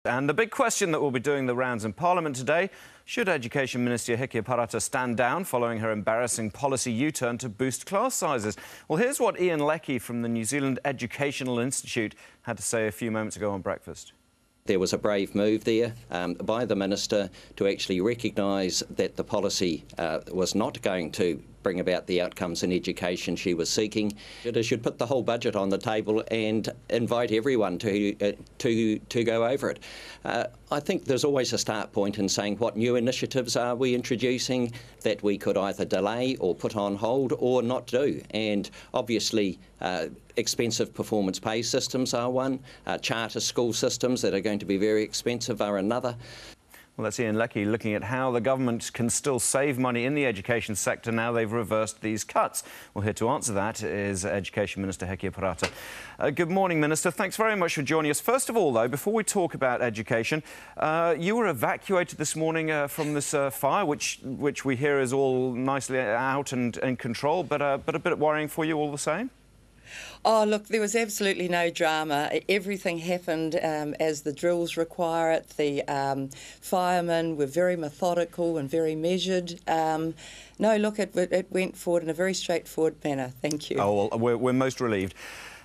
And the big question that will be doing the rounds in Parliament today: should Education Minister Hekia Parata stand down following her embarrassing policy U-turn to boost class sizes? Well, here's what Ian Leckie from the New Zealand Educational Institute had to say a few moments ago on breakfast. There was a brave move there by the Minister to actually recognise that the policy was not going to bring about the outcomes in education she was seeking. It should put the whole budget on the table and invite everyone to go over it. I think there's always a start point in saying what new initiatives are we introducing that we could either delay or put on hold or not do. And obviously expensive performance pay systems are one. Charter school systems that are going to be very expensive are another. Well, that's Ian Leckie looking at how the government can still save money in the education sector now they've reversed these cuts. Well, here to answer that is Education Minister Hekia Parata. Good morning, Minister. Thanks very much for joining us. First of all, though, before we talk about education, you were evacuated this morning from this fire, which we hear is all nicely out and in control, but a bit worrying for you all the same? Oh, look, there was absolutely no drama. Everything happened as the drills require it. The firemen were very methodical and very measured. No, look, it went forward in a very straightforward manner. Thank you. Oh, well, we're most relieved.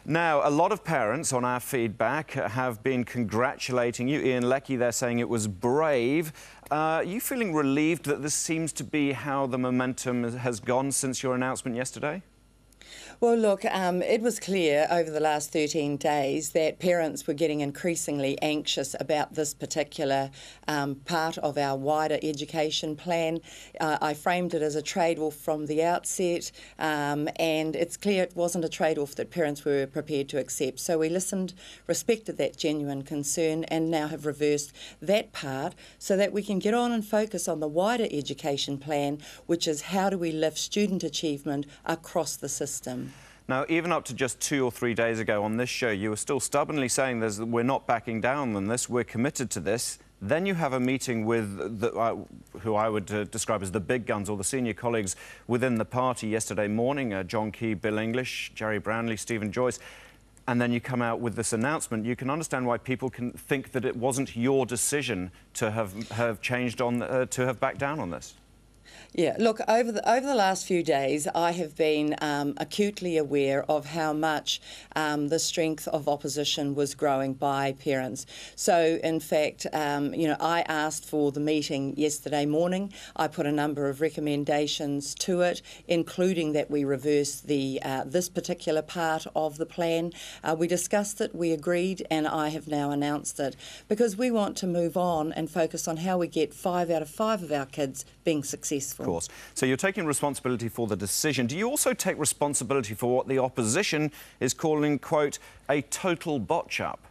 Now, a lot of parents on our feedback have been congratulating you. Ian Leckie, they're saying it was brave. Are you feeling relieved that this seems to be how the momentum has gone since your announcement yesterday? Well, look, it was clear over the last 13 days that parents were getting increasingly anxious about this particular part of our wider education plan. I framed it as a trade-off from the outset, and it's clear it wasn't a trade-off that parents were prepared to accept. So we listened, respected that genuine concern, and now have reversed that part so that we can get on and focus on the wider education plan, which is how do we lift student achievement across the system. Now, even up to just 2 or 3 days ago on this show, you were still stubbornly saying we're not backing down on this, we're committed to this. Then you have a meeting with who I would describe as the big guns, or the senior colleagues within the party yesterday morning, John Key, Bill English, Jerry Brownlee, Stephen Joyce, and then you come out with this announcement. You can understand why people can think that it wasn't your decision to have changed on, to have backed down on this. Yeah, look, over the last few days, I have been acutely aware of how much the strength of opposition was growing by parents. So, in fact, I asked for the meeting yesterday morning. I put a number of recommendations to it, including that we reverse this particular part of the plan. We discussed it, we agreed, and I have now announced it because we want to move on and focus on how we get 5 out of 5 of our kids being successful. Of course. So you're taking responsibility for the decision. Do you also take responsibility for what the opposition is calling, quote, a total botch-up?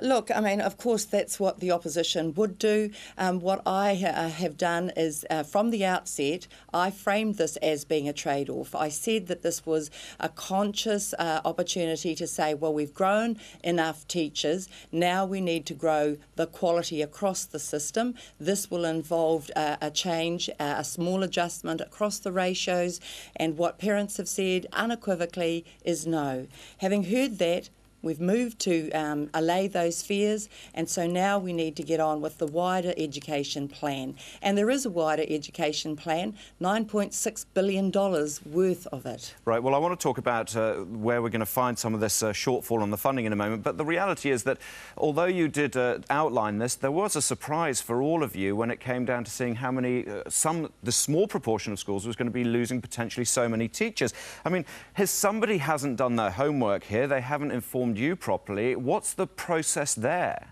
Look, I mean, of course, that's what the opposition would do. What I have done is, from the outset, I framed this as being a trade-off. I said that this was a conscious opportunity to say, well, we've grown enough teachers, now we need to grow the quality across the system. This will involve a change, a small adjustment across the ratios, and what parents have said unequivocally is no. Having heard that, we've moved to allay those fears, and so now we need to get on with the wider education plan. And there is a wider education plan, $9.6 billion worth of it. Right, well, I want to talk about where we're going to find some of this shortfall on the funding in a moment, but the reality is that although you did outline this, there was a surprise for all of you when it came down to seeing how many, the small proportion of schools was going to be losing potentially so many teachers. I mean, somebody hasn't done their homework here, they haven't informed you properly. What's the process there?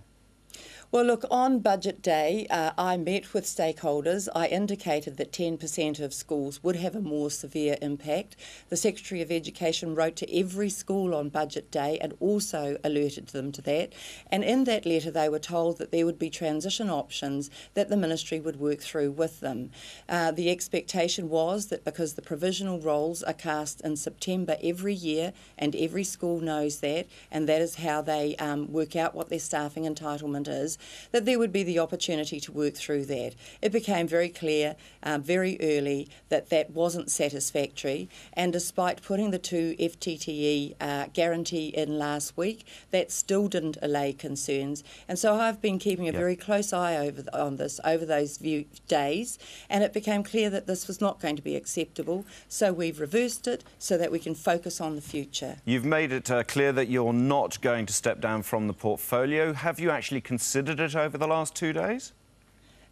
Well, look, on budget day, I met with stakeholders. I indicated that 10% of schools would have a more severe impact. The Secretary of Education wrote to every school on budget day and also alerted them to that. And in that letter, they were told that there would be transition options that the Ministry would work through with them. The expectation was that because the provisional rolls are cast in September every year, and every school knows that, and that is how they work out what their staffing entitlement is, that there would be the opportunity to work through that. It became very clear very early that that wasn't satisfactory, and despite putting the 2 FTTE guarantee in last week, that still didn't allay concerns. And so I've been keeping a very close eye on this over those few days, and it became clear that this was not going to be acceptable, so we've reversed it so that we can focus on the future. You've made it clear that you're not going to step down from the portfolio. Have you actually considered it over the last 2 days?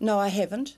No, I haven't.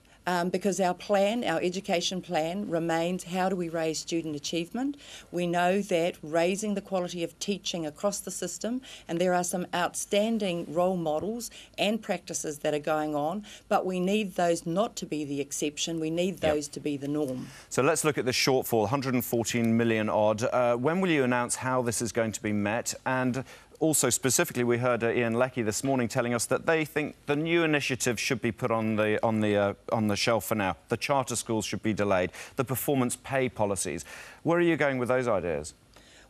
Because our plan, our education plan, remains how do we raise student achievement. We know that raising the quality of teaching across the system, and there are some outstanding role models and practices that are going on, but we need those not to be the exception, we need those to be the norm. So let's look at the shortfall, 114 million odd. When will you announce how this is going to be met? And also, specifically, we heard Ian Leckie this morning telling us that they think the new initiative should be put on the shelf for now. The charter schools should be delayed. The performance pay policies. Where are you going with those ideas?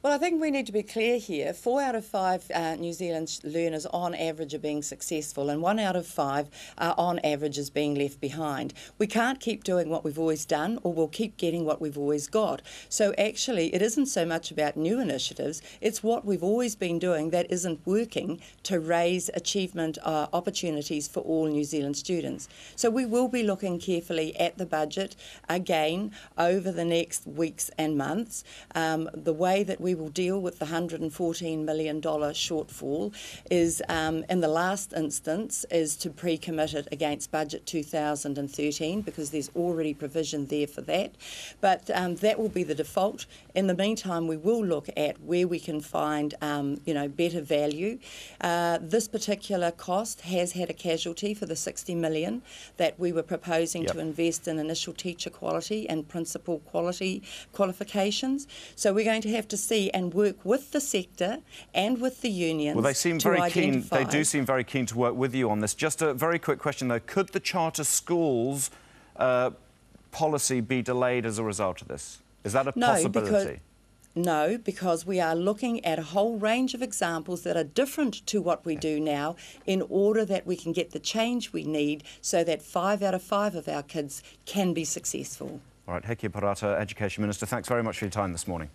Well, I think we need to be clear here. 4 out of 5 New Zealand learners on average are being successful, and 1 out of 5 on average is being left behind. We can't keep doing what we've always done, or we'll keep getting what we've always got. So actually, it isn't so much about new initiatives, it's what we've always been doing that isn't working to raise achievement opportunities for all New Zealand students. So we will be looking carefully at the budget again over the next weeks and months. The way that we will deal with the $114 million shortfall is, in the last instance, is to pre-commit it against budget 2013, because there's already provision there for that. But that will be the default. In the meantime, we will look at where we can find, better value. This particular cost has had a casualty for the $60 million that we were proposing to invest in initial teacher quality and principal quality qualifications. So we're going to have to see and work with the sector and with the unions. Well, they seem very keen. They do seem very keen to work with you on this. Just a very quick question, though: could the charter schools policy be delayed as a result of this? Is that a possibility? No, because we are looking at a whole range of examples that are different to what we do now, in order that we can get the change we need so that 5 out of 5 of our kids can be successful. All right, Hekia Parata, Education Minister, thanks very much for your time this morning.